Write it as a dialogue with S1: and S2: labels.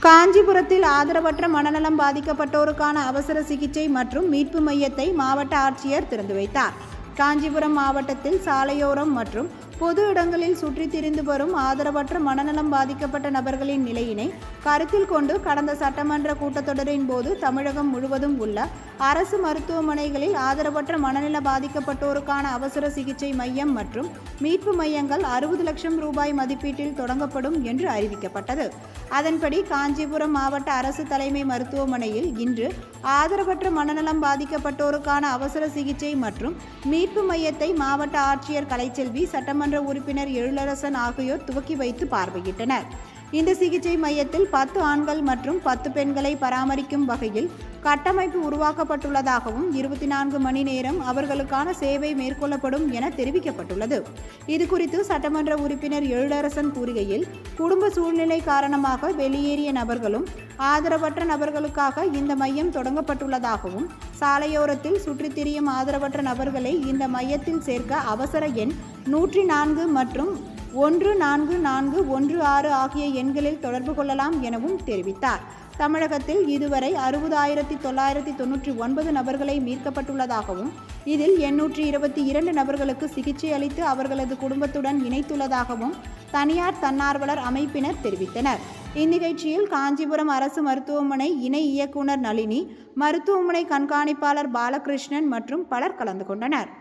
S1: காஞ்சிபுரத்தில் ஆதரவற்ற மனநலம் பாதிக்கப்பட்டோருக்கான அவசர சிகிச்சை மற்றும் மீட்பு மையத்தை மாவட்ட ஆட்சியர் திறந்து வைத்தார். காஞ்சிபுரம் மாவட்டத்தில் சாலையோரம் மற்றும் பொது இடங்களில் சுற்றித் திரிந்து வரும் ஆதரவற்ற மனநலம் பாதிக்கப்பட்ட நபர்களின் நிலையினை கருத்தில் கொண்டு கடந்த சட்டமன்ற கூட்டத்தொடரின் போது தமிழகம் முழுவதும் உள்ள அரசு மருத்துவமனைகளில் ஆதரவற்ற மனநல பாதிக்கப்பட்டோருக்கான அவசர சிகிச்சை மையம் மற்றும் மீட்பு மையங்கள் 60 லட்சம் ரூபாய் மதிப்பீட்டில் தொடங்கப்படும் என்று அறிவிக்கப்பட்டது. அதன்படி காஞ்சிபுரம் மாவட்ட அரசு தலைமை மருத்துவமனையில் இன்று ஆதரவற்ற மனநலம் பாதிக்கப்பட்டோருக்கான அவசர சிகிச்சை மற்றும் மீட்பு மையத்தை மாவட்ட ஆட்சியர் கலைச்செல்வி, சட்டமன்ற உறுப்பினர் எழிலரசன் ஆகியோர் துவக்கி வைத்து பார்வையிட்டனர். இந்த சிகிச்சை மையத்தில் 10 ஆண்கள் மற்றும் 10 பெண்களை பராமரிக்கும் வகையில் கட்டமைப்பு உருவாக்கப்பட்டுள்ளதாகவும் 24 மணி நேரம் அவர்களுக்கான சேவை மேற்கொள்ளப்படும் என தெரிவிக்கப்பட்டுள்ளது. இதுகுறித்து சட்டமன்ற உறுப்பினர் எழிலரசன் கூறுகையில், குடும்ப சூழ்நிலை காரணமாக வெளியேறிய நபர்களும் ஆதரவற்ற நபர்களுக்காக இந்த மையம் தொடங்கப்பட்டுள்ளதாகவும், சாலையோரத்தில் சுற்றித் திரியும் ஆதரவற்ற நபர்களை இந்த மையத்தில் சேர்க்க அவசர எண் 104 மற்றும் 14416 ஆகிய எண்களில் தொடர்பு கொள்ளலாம் எனவும் தெரிவித்தார். தமிழகத்தில் இதுவரை 60,999 நபர்களை மீட்கப்பட்டுள்ளதாகவும், இதில் 822 நபர்களுக்கு சிகிச்சை அளித்து அவர்களது குடும்பத்துடன் இணைத்துள்ளதாகவும் தனியார் தன்னார்வலர் அமைப்பினர் தெரிவித்தனர். இந்நிகழ்ச்சியில் காஞ்சிபுரம் அரசு மருத்துவமனை இணை இயக்குனர் நளினி, மருத்துவமனை கண்காணிப்பாளர் பாலகிருஷ்ணன் மற்றும் பலர் கலந்து கொண்டனர்.